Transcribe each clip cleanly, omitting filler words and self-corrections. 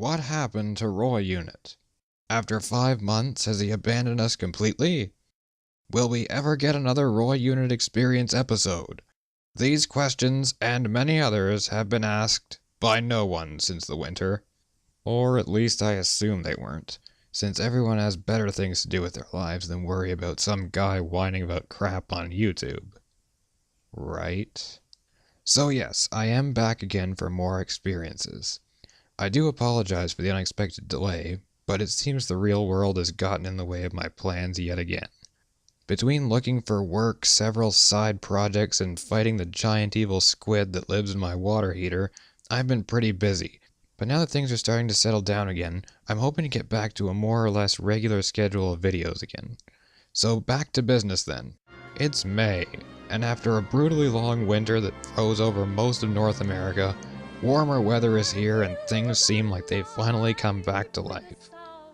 what happened to Roy Unit? After 5 months, has he abandoned us completely? Will we ever get another Roy Unit Experience episode? These questions, and many others, have been asked by no one since the winter. Or at least I assume they weren't, since everyone has better things to do with their lives than worry about some guy whining about crap on YouTube. Right? So yes, I am back again for more experiences. I do apologize for the unexpected delay, but it seems the real world has gotten in the way of my plans yet again. Between looking for work, several side projects, and fighting the giant evil squid that lives in my water heater, I've been pretty busy. But now that things are starting to settle down again, I'm hoping to get back to a more or less regular schedule of videos again. So back to business then. It's May, and after a brutally long winter that froze over most of North America, warmer weather is here and things seem like they've finally come back to life.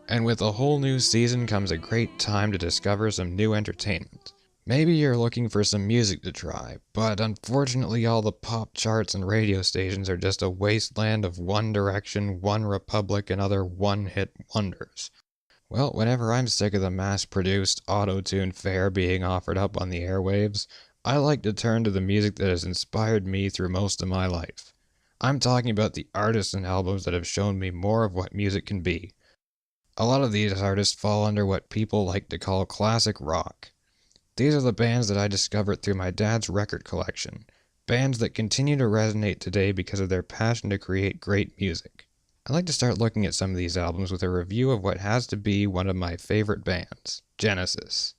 And with a whole new season comes a great time to discover some new entertainment. Maybe you're looking for some music to try, but unfortunately all the pop charts and radio stations are just a wasteland of One Direction, One Republic, and other one-hit wonders. Well, whenever I'm sick of the mass-produced, auto-tune fare being offered up on the airwaves, I like to turn to the music that has inspired me through most of my life. I'm talking about the artists and albums that have shown me more of what music can be. A lot of these artists fall under what people like to call classic rock. These are the bands that I discovered through my dad's record collection, bands that continue to resonate today because of their passion to create great music. I'd like to start looking at some of these albums with a review of what has to be one of my favorite bands, Genesis.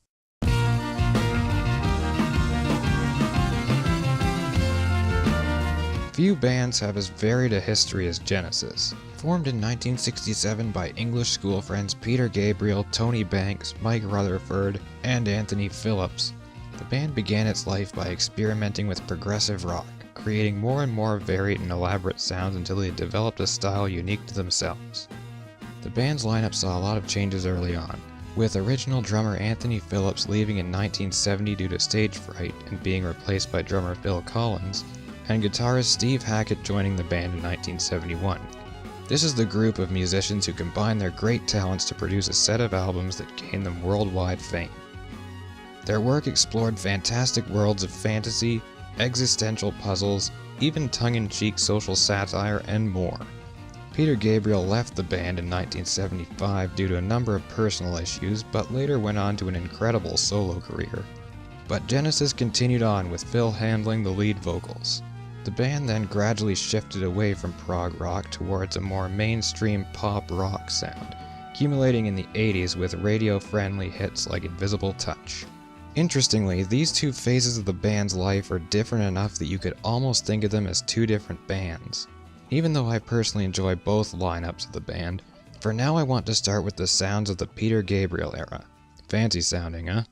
Few bands have as varied a history as Genesis. Formed in 1967 by English school friends Peter Gabriel, Tony Banks, Mike Rutherford, and Anthony Phillips, the band began its life by experimenting with progressive rock, creating more and more varied and elaborate sounds until they developed a style unique to themselves. The band's lineup saw a lot of changes early on, with original drummer Anthony Phillips leaving in 1970 due to stage fright and being replaced by drummer Phil Collins, and guitarist Steve Hackett joining the band in 1971. This is the group of musicians who combine their great talents to produce a set of albums that gain them worldwide fame. Their work explored fantastic worlds of fantasy, existential puzzles, even tongue-in-cheek social satire, and more. Peter Gabriel left the band in 1975 due to a number of personal issues, but later went on to an incredible solo career. But Genesis continued on with Phil handling the lead vocals. The band then gradually shifted away from prog rock towards a more mainstream pop rock sound, accumulating in the 80s with radio-friendly hits like Invisible Touch. Interestingly, these two phases of the band's life are different enough that you could almost think of them as two different bands. Even though I personally enjoy both lineups of the band, for now I want to start with the sounds of the Peter Gabriel era. Fancy sounding, huh?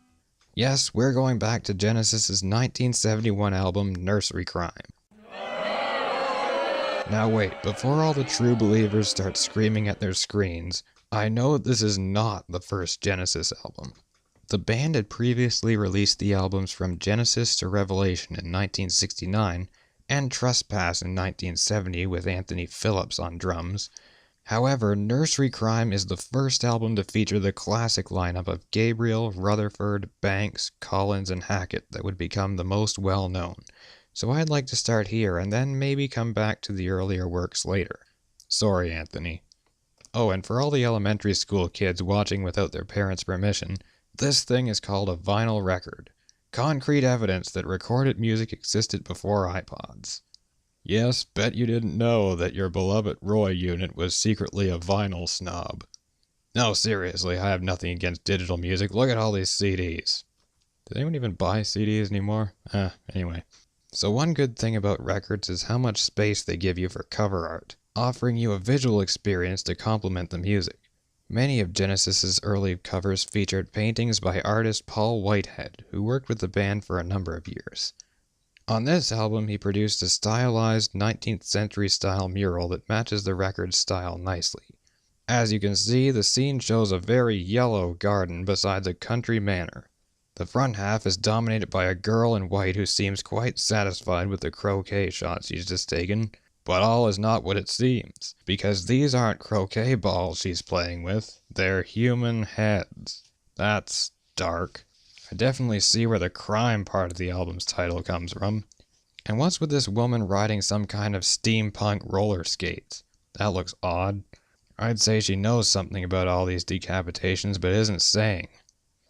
Yes, we're going back to Genesis's 1971 album, Nursery Cryme. Now wait, before all the true believers start screaming at their screens, I know this is not the first Genesis album. The band had previously released the albums From Genesis to Revelation in 1969 and Trespass in 1970 with Anthony Phillips on drums. However, Nursery Cryme is the first album to feature the classic lineup of Gabriel, Rutherford, Banks, Collins, and Hackett that would become the most well-known. So I'd like to start here and then maybe come back to the earlier works later. Sorry, Anthony. Oh, and for all the elementary school kids watching without their parents' permission, this thing is called a vinyl record. Concrete evidence that recorded music existed before iPods. Yes, bet you didn't know that your beloved Roy Unit was secretly a vinyl snob. No, seriously, I have nothing against digital music. Look at all these CDs. Does anyone even buy CDs anymore? Anyway. So one good thing about records is how much space they give you for cover art, offering you a visual experience to complement the music. Many of Genesis's early covers featured paintings by artist Paul Whitehead, who worked with the band for a number of years. On this album, he produced a stylized 19th century style mural that matches the record's style nicely. As you can see, the scene shows a very yellow garden beside a country manor. The front half is dominated by a girl in white who seems quite satisfied with the croquet shot she's just taken, But all is not what it seems, because these aren't croquet balls she's playing with, they're human heads. That's dark. I definitely see where the crime part of the album's title comes from. And what's with this woman riding some kind of steampunk roller skates? That looks odd. I'd say she knows something about all these decapitations, but isn't saying.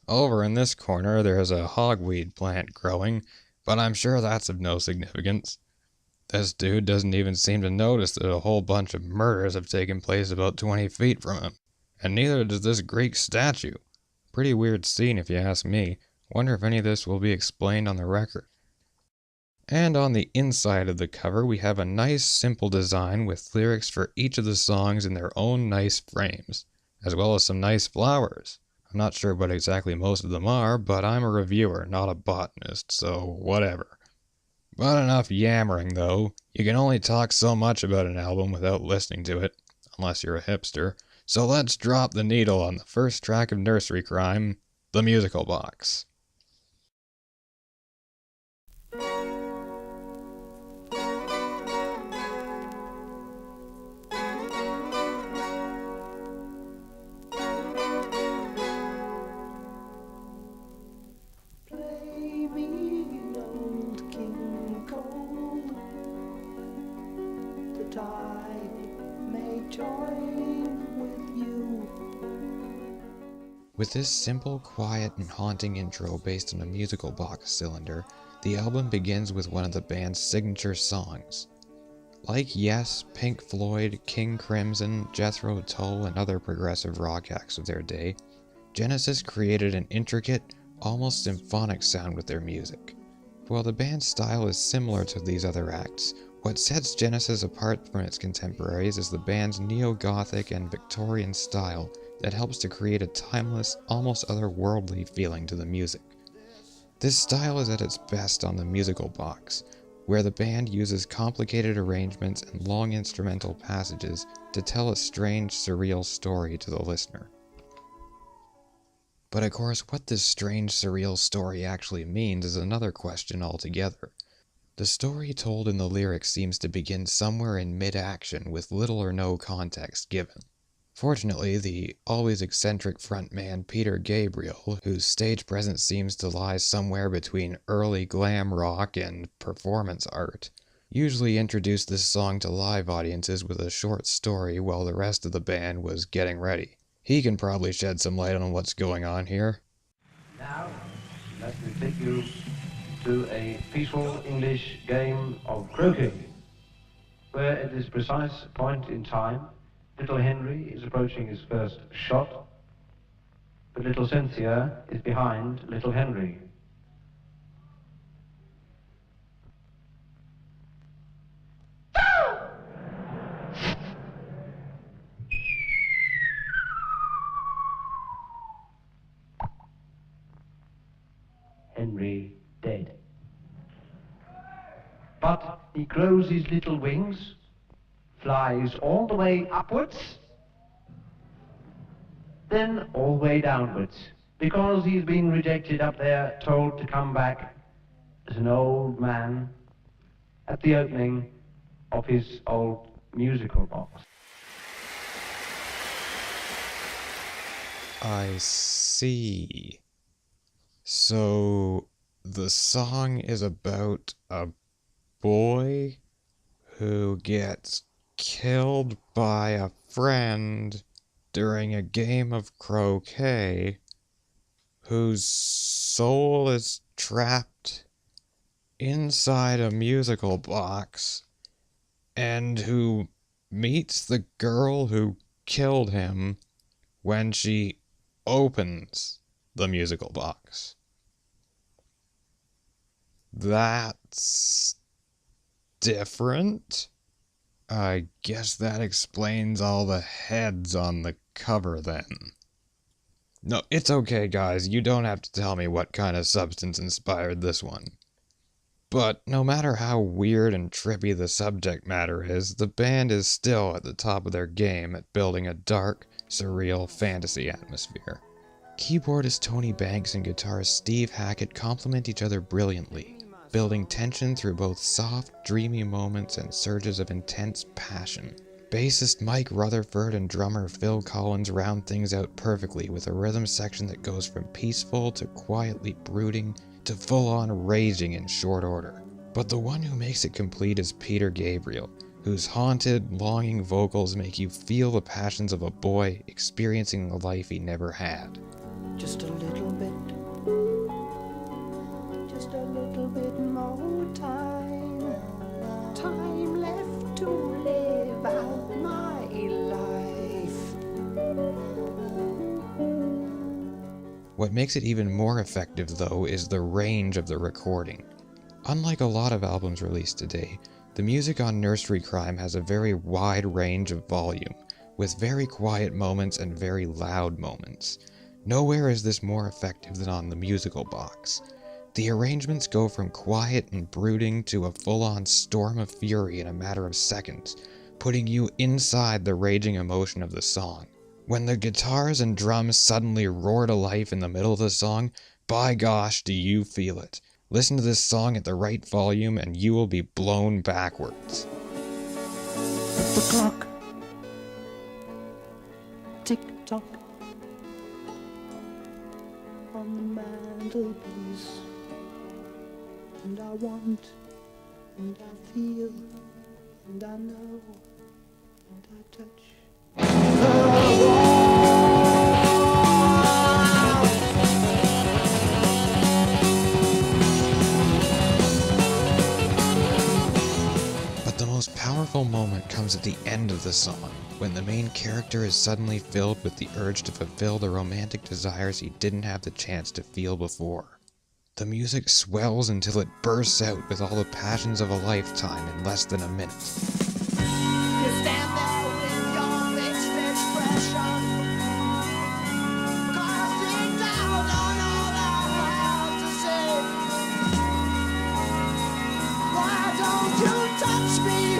Over in this corner, there's a hogweed plant growing, but I'm sure that's of no significance. This dude doesn't even seem to notice that a whole bunch of murders have taken place about 20 feet from him. And neither does this Greek statue. Pretty weird scene if you ask me. Wonder if any of this will be explained on the record. And on the inside of the cover, we have a nice simple design with lyrics for each of the songs in their own nice frames, as well as some nice flowers. I'm not sure what exactly most of them are, but I'm a reviewer, not a botanist, so whatever. But enough yammering though. You can only talk so much about an album without listening to it, unless you're a hipster. So let's drop the needle on the first track of Nursery Cryme, The Musical Box. With this simple, quiet, and haunting intro based on a musical box cylinder, the album begins with one of the band's signature songs. Like Yes, Pink Floyd, King Crimson, Jethro Tull, and other progressive rock acts of their day, Genesis created an intricate, almost symphonic sound with their music. While the band's style is similar to these other acts, what sets Genesis apart from its contemporaries is the band's neo-gothic and Victorian style that helps to create a timeless, almost otherworldly feeling to the music. This style is at its best on the musical box, where the band uses complicated arrangements and long instrumental passages to tell a strange, surreal story to the listener. But of course, what this strange, surreal story actually means is another question altogether. The story told in the lyrics seems to begin somewhere in mid-action with little or no context given. Fortunately, the always eccentric frontman Peter Gabriel, whose stage presence seems to lie somewhere between early glam rock and performance art, usually introduced this song to live audiences with a short story while the rest of the band was getting ready. He can probably shed some light on what's going on here. Now, let me take you to a peaceful English game of croquet, where at this precise point in time, little Henry is approaching his first shot, but little Cynthia is behind little Henry. Henry dead. But he grows his little wings, flies all the way upwards, then all the way downwards, because he's been rejected up there, told to come back as an old man at the opening of his old musical box. I see. So, the song is about a boy who gets killed by a friend during a game of croquet, whose soul is trapped inside a musical box, and who meets the girl who killed him when she opens the musical box. That's different? I guess that explains all the heads on the cover then. No, it's okay guys, you don't have to tell me what kind of substance inspired this one. But no matter how weird and trippy the subject matter is, the band is still at the top of their game at building a dark, surreal fantasy atmosphere. Keyboardist Tony Banks and guitarist Steve Hackett complement each other brilliantly. building tension through both soft, dreamy moments and surges of intense passion. Bassist Mike Rutherford and drummer Phil Collins round things out perfectly with a rhythm section that goes from peaceful to quietly brooding to full-on raging in short order. But the one who makes it complete is Peter Gabriel, whose haunted, longing vocals make you feel the passions of a boy experiencing the life he never had. Just a little bit more time left to live out my life. What makes it even more effective, though, is the range of the recording. Unlike a lot of albums released today, the music on Nursery Cryme has a very wide range of volume, with very quiet moments and very loud moments. Nowhere is this more effective than on the musical box. The arrangements go from quiet and brooding to a full-on storm of fury in a matter of seconds, putting you inside the raging emotion of the song. When the guitars and drums suddenly roar to life in the middle of the song, by gosh, do you feel it. Listen to this song at the right volume and you will be blown backwards. The clock, tick-tock, on the mantelpiece. And I want, and I feel, and I know, and I touch. But the most powerful moment comes at the end of the song, when the main character is suddenly filled with the urge to fulfill the romantic desires he didn't have the chance to feel before. The music swells until it bursts out with all the passions of a lifetime in less than a minute. You stand there with your fixed expression, casting doubt on all I have to say. Why don't you touch me,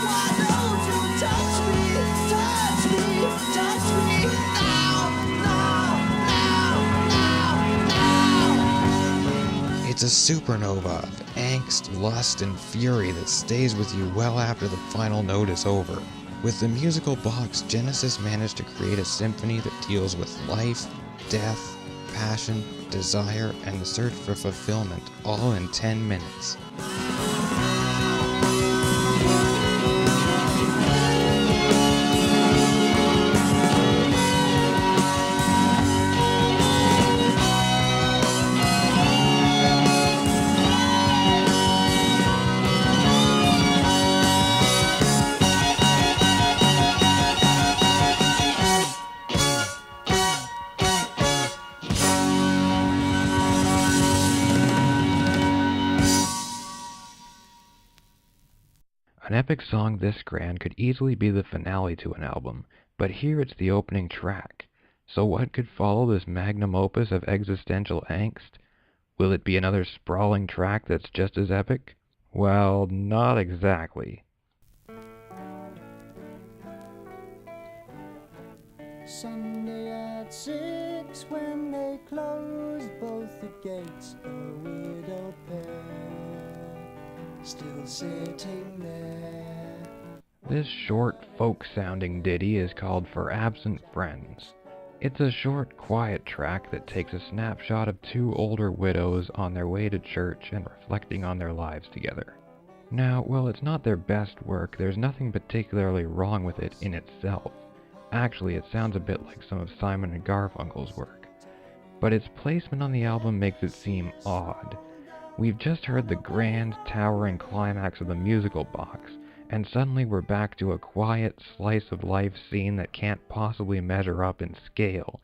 why don't you touch me, touch me now. It's a supernova of angst, lust, and fury that stays with you well after the final note is over. With the musical box, Genesis managed to create a symphony that deals with life, death, passion, desire, and the search for fulfillment, all in 10 minutes. An epic song this grand could easily be the finale to an album, but here it's the opening track. So what could follow this magnum opus of existential angst? Will it be another sprawling track that's just as epic? Well, not exactly. Sunday at 6 when they closed both the gates, a widow pair still sitting there. This short, folk-sounding ditty is called For Absent Friends. It's a short, quiet track that takes a snapshot of two older widows on their way to church and reflecting on their lives together. Now, while it's not their best work, there's nothing particularly wrong with it in itself. Actually, it sounds a bit like some of Simon and Garfunkel's work. But its placement on the album makes it seem odd. We've just heard the grand, towering climax of the musical box, and suddenly we're back to a quiet, slice-of-life scene that can't possibly measure up in scale.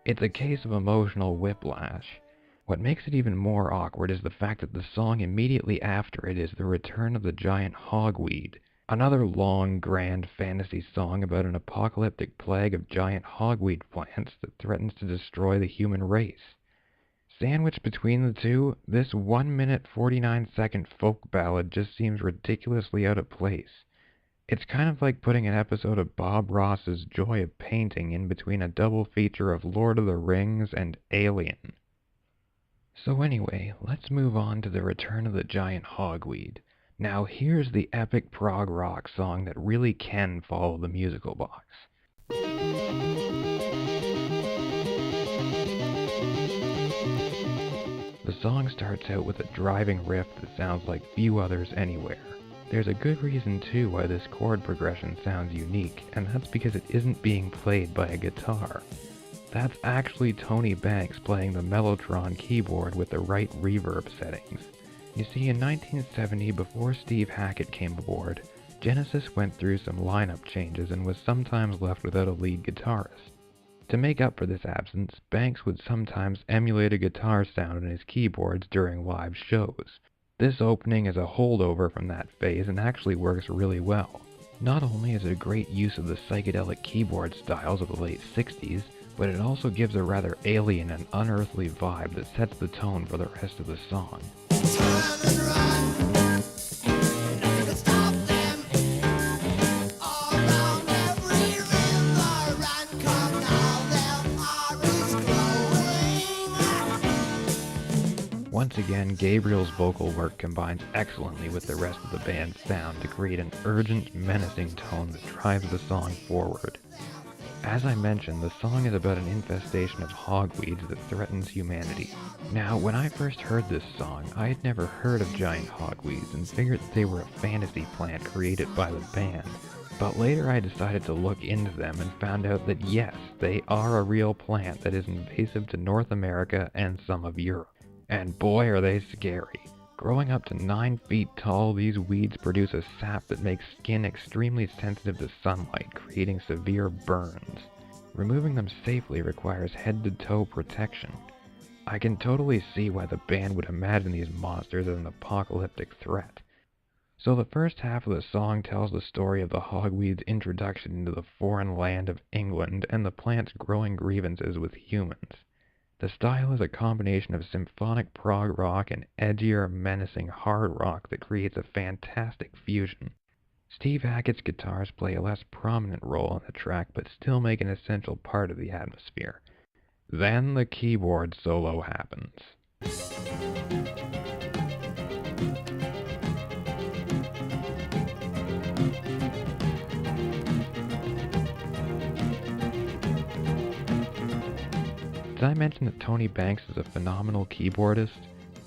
It's a case of emotional whiplash. What makes it even more awkward is the fact that the song immediately after it is the return of the giant Hogweed, another long, grand fantasy song about an apocalyptic plague of giant hogweed plants that threatens to destroy the human race. Sandwiched between the two, this 1 minute 49-second folk ballad just seems ridiculously out of place. It's kind of like putting an episode of Bob Ross's Joy of Painting in between a double feature of Lord of the Rings and Alien. So anyway, let's move on to the return of the giant hogweed. Now here's the epic prog rock song that really can follow the musical box. The song starts out with a driving riff that sounds like few others anywhere. There's a good reason too why this chord progression sounds unique, and that's because it isn't being played by a guitar. That's actually Tony Banks playing the Mellotron keyboard with the right reverb settings. You see, in 1970, before Steve Hackett came aboard, Genesis went through some lineup changes and was sometimes left without a lead guitarist. To make up for this absence, Banks would sometimes emulate a guitar sound in his keyboards during live shows. This opening is a holdover from that phase and actually works really well. Not only is it a great use of the psychedelic keyboard styles of the late 60s, but it also gives a rather alien and unearthly vibe that sets the tone for the rest of the song. Once again, Gabriel's vocal work combines excellently with the rest of the band's sound to create an urgent, menacing tone that drives the song forward. As I mentioned, the song is about an infestation of hogweeds that threatens humanity. Now, when I first heard this song, I had never heard of giant hogweeds and figured that they were a fantasy plant created by the band. But later I decided to look into them and found out that yes, they are a real plant that is invasive to North America and some of Europe. And boy are they scary. Growing up to 9 feet tall, these weeds produce a sap that makes skin extremely sensitive to sunlight, creating severe burns. Removing them safely requires head-to-toe protection. I can totally see why the band would imagine these monsters as an apocalyptic threat. So the first half of the song tells the story of the hogweed's introduction into the foreign land of England and the plant's growing grievances with humans. The style is a combination of symphonic prog rock and edgier, menacing hard rock that creates a fantastic fusion. Steve Hackett's guitars play a less prominent role on the track but still make an essential part of the atmosphere. Then the keyboard solo happens. Did I mention that Tony Banks is a phenomenal keyboardist?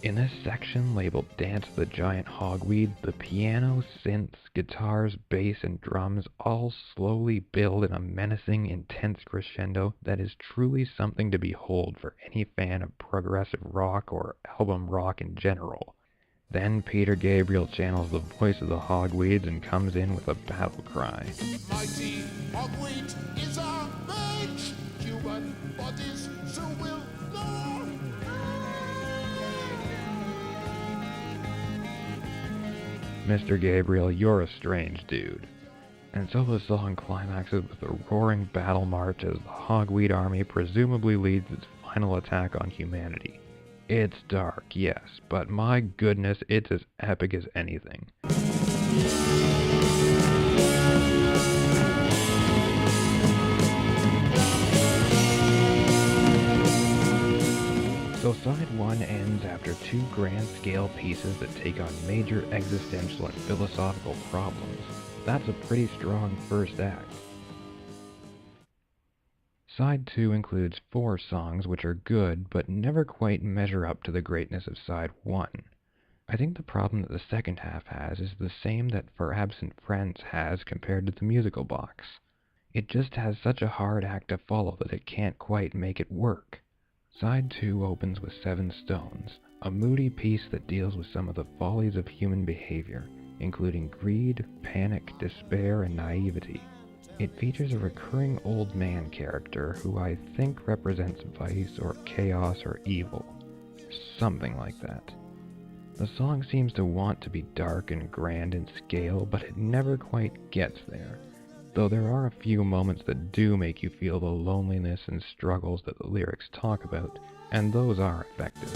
In this section labeled Dance of the Giant Hogweed, the piano, synths, guitars, bass, and drums all slowly build in a menacing, intense crescendo that is truly something to behold for any fan of progressive rock or album rock in general. Then Peter Gabriel channels the voice of the Hogweeds and comes in with a battle cry. Mighty Hogweed is our mage, human bodies so will know. Mr. Gabriel, you're a strange dude. And so the song climaxes with a roaring battle march as the Hogweed army presumably leads its final attack on humanity. It's dark, yes, but my goodness, it's as epic as anything. So side 1 ends after 2 grand-scale pieces that take on major existential and philosophical problems. That's a pretty strong first act. Side 2 includes 4 songs which are good, but never quite measure up to the greatness of side 1. I think the problem that the second half has is the same that For Absent Friends has compared to the musical box. It just has such a hard act to follow that it can't quite make it work. Side 2 opens with 7 Stones, a moody piece that deals with some of the follies of human behavior, including greed, panic, despair, and naivety. It features a recurring old man character who I think represents vice or chaos or evil. Something like that. The song seems to want to be dark and grand in scale, but it never quite gets there. Though there are a few moments that do make you feel the loneliness and struggles that the lyrics talk about, and those are effective.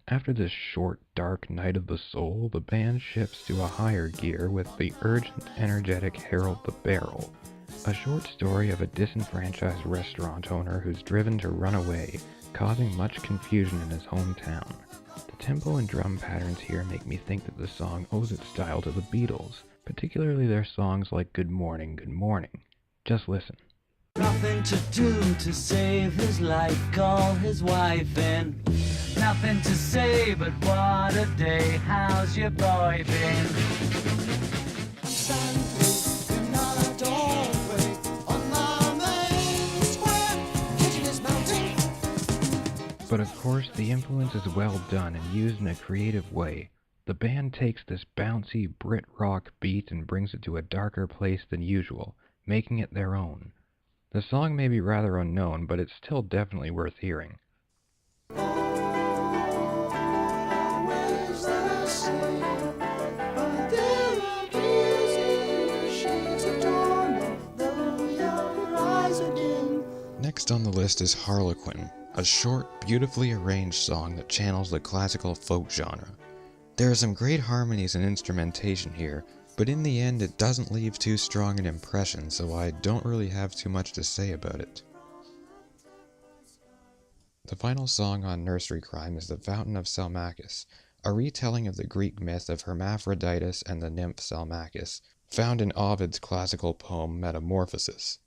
After this short, dark night of the soul, the band shifts to a higher gear with the urgent, energetic Harold the Barrel, a short story of a disenfranchised restaurant owner who's driven to run away, causing much confusion in his hometown. The tempo and drum patterns here make me think that the song owes its style to the Beatles, particularly their songs like Good Morning, Good Morning. Just listen. Nothing to do to save his life, call his wife in. Nothing to say, but what a day, how's your boy been? But of course, the influence is well done and used in a creative way. The band takes this bouncy Brit rock beat and brings it to a darker place than usual, making it their own. The song may be rather unknown, but it's still definitely worth hearing. Next on the list is Harlequin, a short, beautifully arranged song that channels the classical folk genre. There are some great harmonies and instrumentation here, but in the end it doesn't leave too strong an impression, so I don't really have too much to say about it. The final song on Nursery Cryme is The Fountain of Salmachus, a retelling of the Greek myth of Hermaphroditus and the nymph Salmachus, found in Ovid's classical poem Metamorphosis.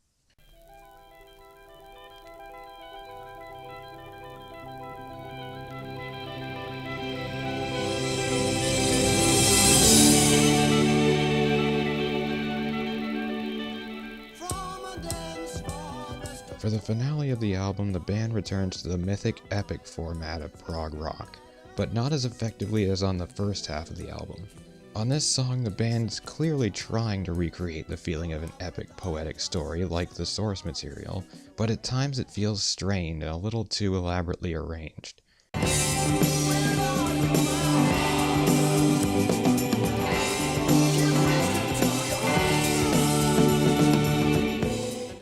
For the finale of the album, the band returns to the mythic epic format of prog rock, but not as effectively as on the first half of the album. On this song, the band's clearly trying to recreate the feeling of an epic poetic story like the source material, but at times it feels strained and a little too elaborately arranged.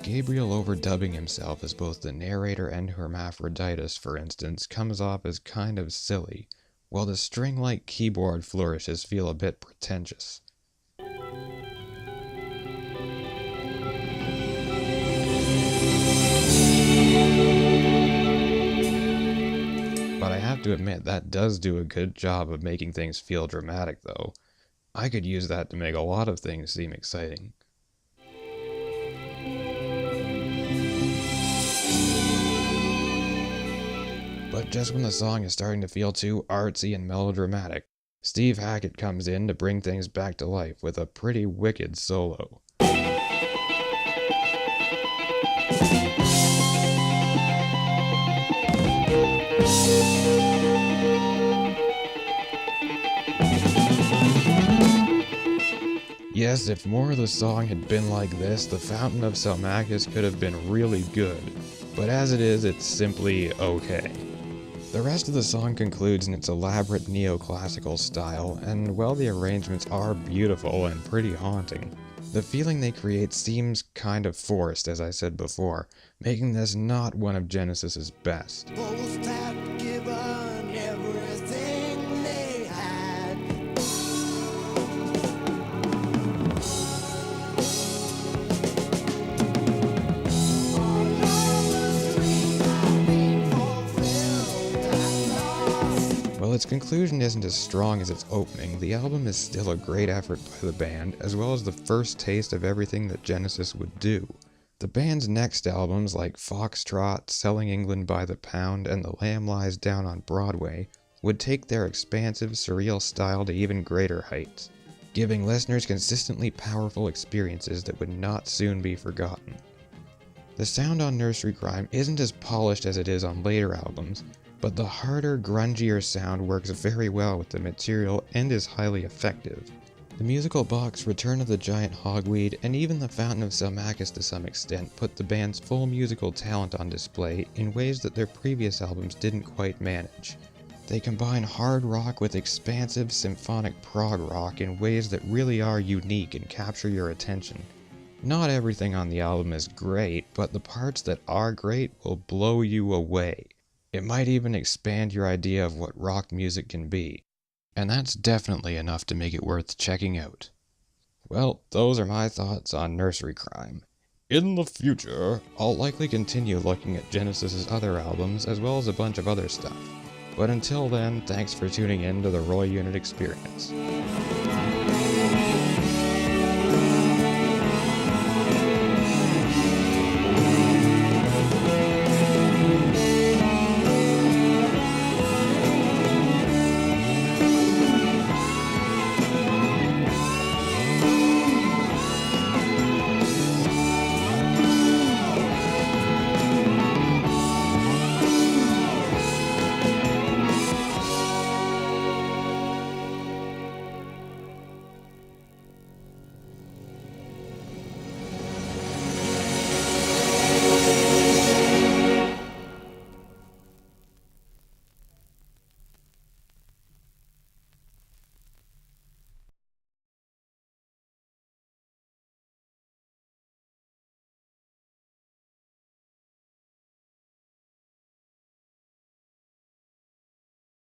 Gabriel overdubbing himself as both the narrator and Hermaphroditus, for instance, comes off as kind of silly, while the string-like keyboard flourishes feel a bit pretentious. But I have to admit, that does do a good job of making things feel dramatic, though. I could use that to make a lot of things seem exciting. But just when the song is starting to feel too artsy and melodramatic, Steve Hackett comes in to bring things back to life with a pretty wicked solo. Yes, if more of the song had been like this, The Fountain of Salmachus could have been really good, but as it is, it's simply okay. The rest of the song concludes in its elaborate neoclassical style, and while the arrangements are beautiful and pretty haunting, the feeling they create seems kind of forced, as I said before, making this not one of Genesis's best. Both had given everything they had. While its conclusion isn't as strong as its opening, the album is still a great effort by the band, as well as the first taste of everything that Genesis would do. The band's next albums, like Foxtrot, Selling England by the Pound, and The Lamb Lies Down on Broadway, would take their expansive, surreal style to even greater heights, giving listeners consistently powerful experiences that would not soon be forgotten. The sound on Nursery Cryme isn't as polished as it is on later albums, but the harder, grungier sound works very well with the material and is highly effective. The musical box, Return of the Giant Hogweed, and even The Fountain of Salmachus to some extent put the band's full musical talent on display in ways that their previous albums didn't quite manage. They combine hard rock with expansive symphonic prog rock in ways that really are unique and capture your attention. Not everything on the album is great, but the parts that are great will blow you away. It might even expand your idea of what rock music can be, and that's definitely enough to make it worth checking out. Well, those are my thoughts on Nursery Cryme. In the future, I'll likely continue looking at Genesis's other albums as well as a bunch of other stuff. But until then, thanks for tuning in to the Roy Unit Experience.